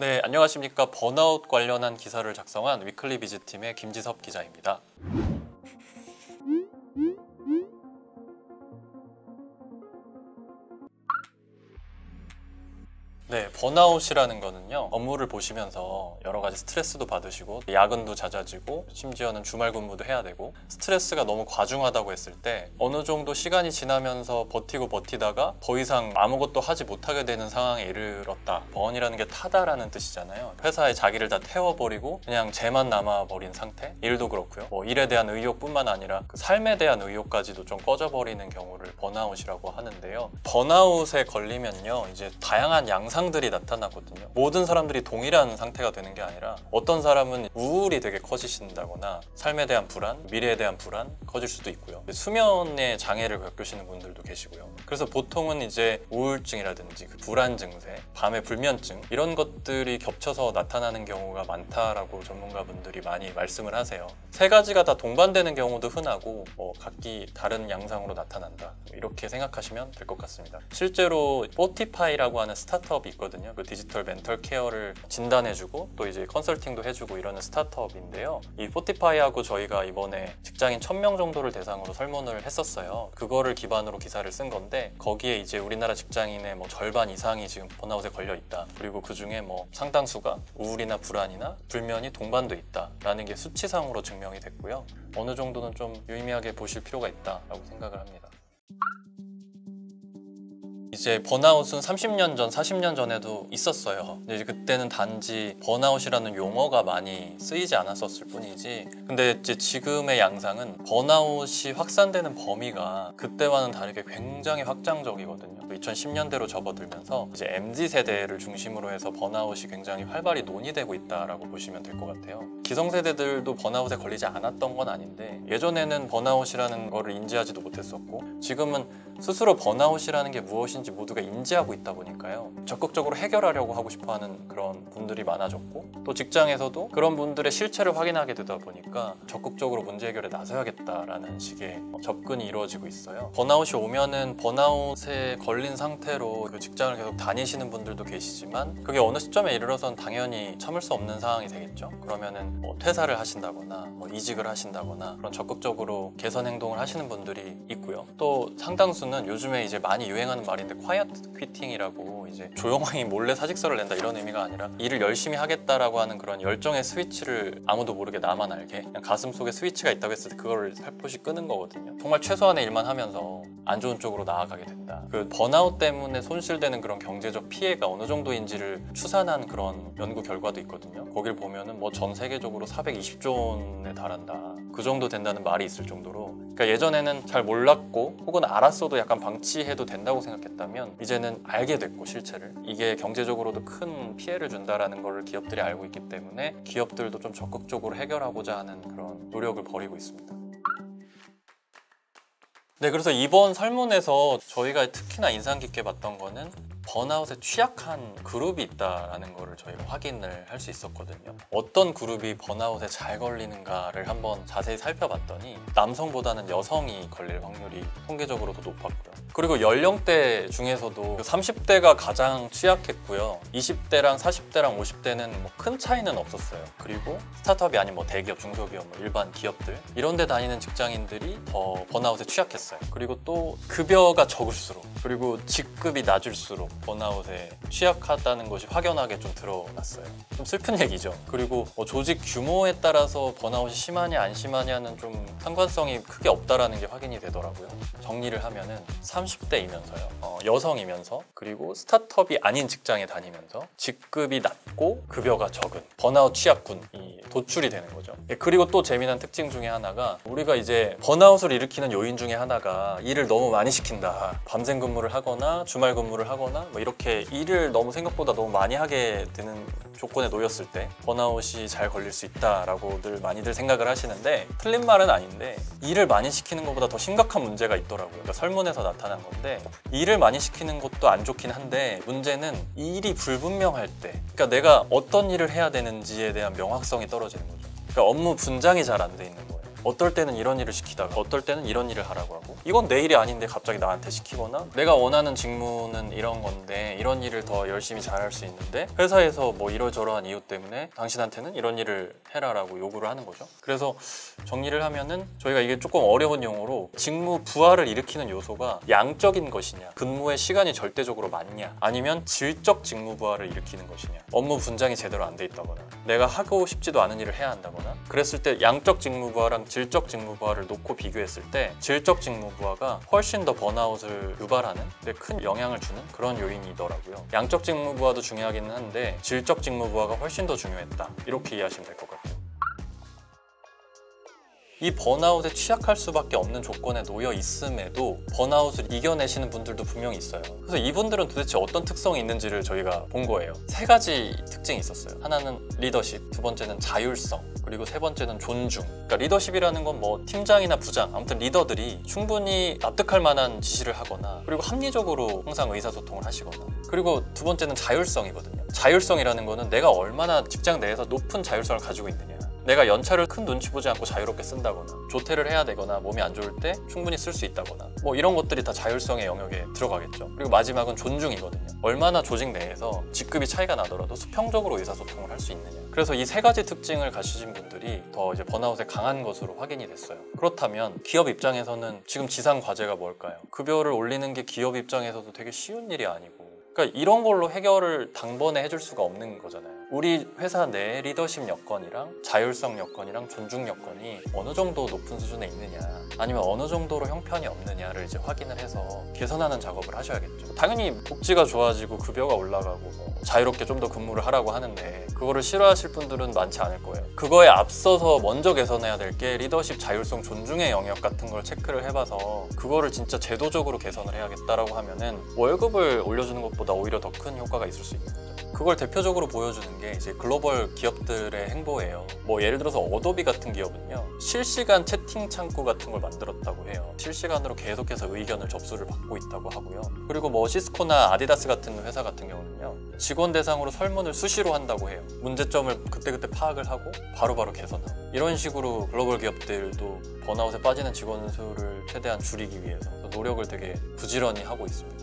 네, 안녕하십니까. 번아웃 관련한 기사를 작성한 위클리 비즈팀의 김지섭 기자입니다. 네, 번아웃이라는 거는요, 업무를 보시면서 여러 가지 스트레스도 받으시고 야근도 잦아지고 심지어는 주말 근무도 해야 되고 스트레스가 너무 과중하다고 했을 때 어느 정도 시간이 지나면서 버티다가 더 이상 아무것도 하지 못하게 되는 상황에 이르렀다. 번이라는 게 타다라는 뜻이잖아요. 회사에 자기를 다 태워버리고 그냥 쟤만 남아버린 상태? 일도 그렇고요. 일에 대한 의욕뿐만 아니라 그 삶에 대한 의욕까지도 좀 꺼져버리는 경우를 번아웃이라고 하는데요. 번아웃에 걸리면요, 이제 다양한 양상들이 나타나거든요. 모든 사람들이 동일한 상태가 되는 게 아니라 어떤 사람은 우울이 되게 커지신다거나 삶에 대한 불안, 미래에 대한 불안 커질 수도 있고요. 수면의 장애를 겪으시는 분들도 계시고요. 그래서 보통은 이제 우울증이라든지 불안 증세, 밤의 불면증 이런 것들이 겹쳐서 나타나는 경우가 많다라고 전문가분들이 많이 말씀을 하세요. 세 가지가 다 동반되는 경우도 흔하고 각기 다른 양상으로 나타난다. 이렇게 생각하시면 될 것 같습니다. 실제로 포티파이라고 하는 스타트업이 있거든요. 그 디지털 멘털 케어를 진단해주고 또 이제 컨설팅도 해주고 이러는 스타트업인데요. 이 포티파이하고 저희가 이번에 직장인 1000명 정도를 대상으로 설문을 했었어요. 그거를 기반으로 기사를 쓴 건데 거기에 이제 우리나라 직장인의 절반 이상이 지금 번아웃에 걸려 있다. 그리고 그 중에 상당수가 우울이나 불안이나 불면이 동반돼 있다라는 게 수치상으로 증명이 됐고요. 어느 정도는 좀 유의미하게 보실 필요가 있다라고 생각을 합니다. 이제 번아웃은 30년 전, 40년 전에도 있었어요. 근데 그때는 단지 번아웃이라는 용어가 많이 쓰이지 않았었을 뿐이지, 근데 이제 지금의 양상은 번아웃이 확산되는 범위가 그때와는 다르게 굉장히 확장적이거든요. 2010년대로 접어들면서 이제 MZ세대를 중심으로 해서 번아웃이 굉장히 활발히 논의되고 있다라고 보시면 될 것 같아요. 기성세대들도 번아웃에 걸리지 않았던 건 아닌데 예전에는 번아웃이라는 거를 인지하지도 못했었고 지금은 스스로 번아웃이라는 게 무엇인지 모두가 인지하고 있다 보니까요, 적극적으로 해결하려고 하고 싶어하는 그런 분들이 많아졌고 또 직장에서도 그런 분들의 실체를 확인하게 되다 보니까 적극적으로 문제 해결에 나서야겠다라는 식의 접근이 이루어지고 있어요. 번아웃이 오면은 번아웃에 걸린 상태로 그 직장을 계속 다니시는 분들도 계시지만 그게 어느 시점에 이르러선 당연히 참을 수 없는 상황이 되겠죠. 그러면은 퇴사를 하신다거나 이직을 하신다거나 그런 적극적으로 개선 행동을 하시는 분들이 있고요. 또 상당수는 요즘에 이제 많이 유행하는 말인데 quiet quitting이라고, 이제 조용히 몰래 사직서를 낸다 이런 의미가 아니라 일을 열심히 하겠다라고 하는 그런 열정의 스위치를 아무도 모르게 나만 알게 그냥 가슴속에 스위치가 있다고 했을 때 그걸 살포시 끄는 거거든요. 정말 최소한의 일만 하면서 안 좋은 쪽으로 나아가게 된다. 그 번아웃 때문에 손실되는 그런 경제적 피해가 어느 정도인지를 추산한 그런 연구 결과도 있거든요. 거길 보면은 전 세계적으로 420조 원에 달한다. 그 정도 된다는 말이 있을 정도로, 그러니까 예전에는 잘 몰랐고 혹은 알았어도 약간 방치해도 된다고 생각했다면 이제는 알게 됐고 실체를 이게 경제적으로도 큰 피해를 준다라는 걸 기업들이 알고 있기 때문에 기업들도 좀 적극적으로 해결하고자 하는 그런 노력을 벌이고 있습니다. 네, 그래서 이번 설문에서 저희가 특히나 인상 깊게 봤던 거는 번아웃에 취약한 그룹이 있다는 거를 저희가 확인을 할 수 있었거든요. 어떤 그룹이 번아웃에 잘 걸리는가를 한번 자세히 살펴봤더니 남성보다는 여성이 걸릴 확률이 통계적으로도 높았고요. 그리고 연령대 중에서도 30대가 가장 취약했고요. 20대랑 40대랑 50대는 큰 차이는 없었어요. 그리고 스타트업이 아닌 대기업, 중소기업, 일반 기업들 이런 데 다니는 직장인들이 더 번아웃에 취약했어요. 그리고 또 급여가 적을수록 그리고 직급이 낮을수록 번아웃에 취약하다는 것이 확연하게 좀 드러났어요. 좀 슬픈 얘기죠. 그리고 조직 규모에 따라서 번아웃이 심하냐 안 심하냐는 좀 상관성이 크게 없다라는 게 확인이 되더라고요. 정리를 하면은 30대이면서요, 여성이면서 그리고 스타트업이 아닌 직장에 다니면서 직급이 낮고 급여가 적은 번아웃 취약군이 도출이 되는 거죠. 그리고 또 재미난 특징 중에 하나가, 우리가 이제 번아웃을 일으키는 요인 중에 하나가 일을 너무 많이 시킨다, 밤샘 근무를 하거나 주말 근무를 하거나 이렇게 일을 생각보다 너무 많이 하게 되는 조건에 놓였을 때 번아웃이 잘 걸릴 수 있다라고들 많이들 생각을 하시는데 틀린 말은 아닌데 일을 많이 시키는 것보다 더 심각한 문제가 있더라고요. 그러니까 설문에서 나타난 건데 일을 많이 시키는 것도 안 좋긴 한데 문제는 일이 불분명할 때, 그러니까 내가 어떤 일을 해야 되는지에 대한 명확성이 떨어지는 거죠. 그러니까 업무 분장이 잘 안 돼 있는 거예요. 어떨 때는 이런 일을 시키다가 어떨 때는 이런 일을 하라고 하고, 이건 내 일이 아닌데 갑자기 나한테 시키거나, 내가 원하는 직무는 이런 건데 이런 일을 더 열심히 잘할 수 있는데 회사에서 뭐 이러저러한 이유 때문에 당신한테는 이런 일을 해라라고 요구를 하는 거죠. 그래서 정리를 하면은 저희가 이게 조금 어려운 용어로 직무 부하를 일으키는 요소가 양적인 것이냐, 근무의 시간이 절대적으로 많냐, 아니면 질적 직무 부하를 일으키는 것이냐, 업무 분장이 제대로 안 돼 있다거나 내가 하고 싶지도 않은 일을 해야 한다거나, 그랬을 때 양적 직무 부하랑 질적 직무 부하를 놓고 비교했을 때 질적 직무 부하가 훨씬 더 번아웃을 유발하는 데 큰 영향을 주는 그런 요인이더라고요. 양적 직무 부하도 중요하기는 한데 질적 직무 부하가 훨씬 더 중요했다, 이렇게 이해하시면 될 것 같아요. 이 번아웃에 취약할 수밖에 없는 조건에 놓여 있음에도 번아웃을 이겨내시는 분들도 분명히 있어요. 그래서 이분들은 도대체 어떤 특성이 있는지를 저희가 본 거예요. 3가지 특징이 있었어요. 하나는 리더십, 두 번째는 자율성, 그리고 세 번째는 존중. 그러니까 리더십이라는 건 뭐 팀장이나 부장, 아무튼 리더들이 충분히 납득할 만한 지시를 하거나, 그리고 합리적으로 항상 의사소통을 하시거나, 그리고 두 번째는 자율성이거든요. 자율성이라는 거는 내가 얼마나 직장 내에서 높은 자율성을 가지고 있느냐, 내가 연차를 큰 눈치 보지 않고 자유롭게 쓴다거나, 조퇴를 해야 되거나 몸이 안 좋을 때 충분히 쓸 수 있다거나, 뭐 이런 것들이 다 자율성의 영역에 들어가겠죠. 그리고 마지막은 존중이거든요. 얼마나 조직 내에서 직급이 차이가 나더라도 수평적으로 의사소통을 할 수 있느냐. 그래서 이 3가지 특징을 가지신 분들이 더 이제 번아웃에 강한 것으로 확인이 됐어요. 그렇다면 기업 입장에서는 지금 지상 과제가 뭘까요? 급여를 올리는 게 기업 입장에서도 되게 쉬운 일이 아니고, 그러니까 이런 걸로 해결을 단번에 해줄 수가 없는 거잖아요. 우리 회사 내 리더십 여건이랑 자율성 여건이랑 존중 여건이 어느 정도 높은 수준에 있느냐, 아니면 어느 정도로 형편이 없느냐를 이제 확인을 해서 개선하는 작업을 하셔야겠죠. 당연히 복지가 좋아지고 급여가 올라가고 뭐 자유롭게 좀 더 근무를 하라고 하는데 그거를 싫어하실 분들은 많지 않을 거예요. 그거에 앞서서 먼저 개선해야 될 게 리더십, 자율성, 존중의 영역 같은 걸 체크를 해봐서 그거를 진짜 제도적으로 개선을 해야겠다라고 하면은 월급을 올려주는 것보다 오히려 더 큰 효과가 있을 수 있는 거죠. 그걸 대표적으로 보여주는 게 이제 글로벌 기업들의 행보예요. 뭐 예를 들어서 어도비 같은 기업은요, 실시간 채팅 창구 같은 걸 만들었다고 해요. 실시간으로 계속해서 의견을 접수를 받고 있다고 하고요. 그리고 뭐 시스코나 아디다스 같은 회사 같은 경우는요, 직원 대상으로 설문을 수시로 한다고 해요. 문제점을 그때그때 파악을 하고 바로바로 개선하고, 이런 식으로 글로벌 기업들도 번아웃에 빠지는 직원 수를 최대한 줄이기 위해서 노력을 되게 부지런히 하고 있습니다.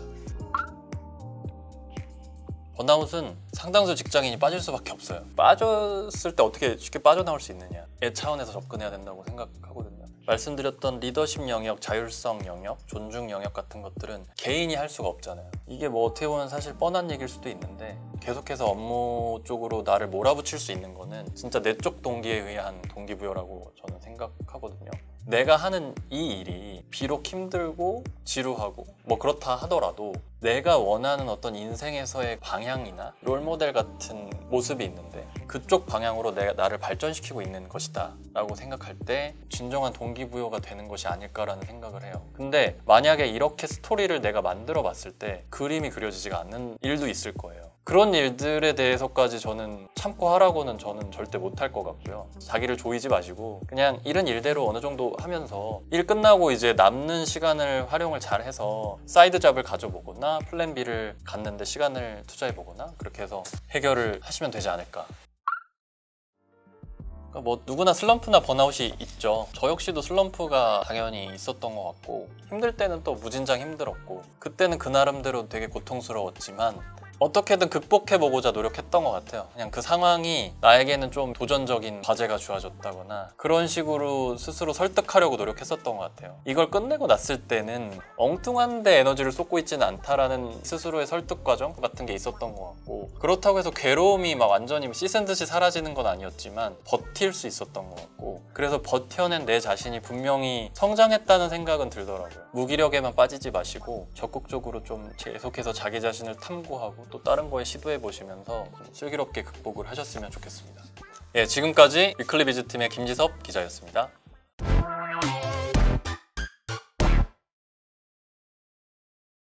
번아웃은 상당수 직장인이 빠질 수밖에 없어요. 빠졌을 때 어떻게 쉽게 빠져나올 수 있느냐의 차원에서 접근해야 된다고 생각하거든요. 말씀드렸던 리더십 영역, 자율성 영역, 존중 영역 같은 것들은 개인이 할 수가 없잖아요. 이게 뭐 어떻게 보면 사실 뻔한 얘기일 수도 있는데, 계속해서 업무 쪽으로 나를 몰아붙일 수 있는 거는 진짜 내적 동기에 의한 동기부여라고 저는 생각하거든요. 내가 하는 이 일이 비록 힘들고 지루하고 뭐 그렇다 하더라도 내가 원하는 어떤 인생에서의 방향이나 롤모델 같은 모습이 있는데 그쪽 방향으로 내가 나를 발전시키고 있는 것이다 라고 생각할 때 진정한 동기부여가 되는 것이 아닐까라는 생각을 해요. 근데 만약에 이렇게 스토리를 내가 만들어 봤을 때 그림이 그려지지가 않는 일도 있을 거예요. 그런 일들에 대해서까지 저는 참고 하라고는 저는 절대 못할 것 같고요. 자기를 조이지 마시고 그냥 일은 일대로 어느 정도 하면서 일 끝나고 이제 남는 시간을 활용을 잘 해서 사이드 잡을 가져보거나 플랜 B를 갖는데 시간을 투자해보거나 그렇게 해서 해결을 하시면 되지 않을까. 그러니까 뭐 누구나 슬럼프나 번아웃이 있죠. 저 역시도 슬럼프가 당연히 있었던 것 같고, 힘들 때는 또 무진장 힘들었고, 그때는 그 나름대로 되게 고통스러웠지만 어떻게든 극복해보고자 노력했던 것 같아요. 그냥 그 상황이 나에게는 좀 도전적인 과제가 주어졌다거나 그런 식으로 스스로 설득하려고 노력했었던 것 같아요. 이걸 끝내고 났을 때는 엉뚱한데 에너지를 쏟고 있지는 않다라는 스스로의 설득 과정 같은 게 있었던 것 같고, 그렇다고 해서 괴로움이 막 완전히 씻은 듯이 사라지는 건 아니었지만 버틸 수 있었던 것 같고, 그래서 버텨낸 내 자신이 분명히 성장했다는 생각은 들더라고요. 무기력에만 빠지지 마시고 적극적으로 좀 계속해서 자기 자신을 탐구하고 또 다른 거에 시도해 보시면서 슬기롭게 극복을 하셨으면 좋겠습니다. 예, 지금까지 위클리 비즈팀의 김지섭 기자였습니다.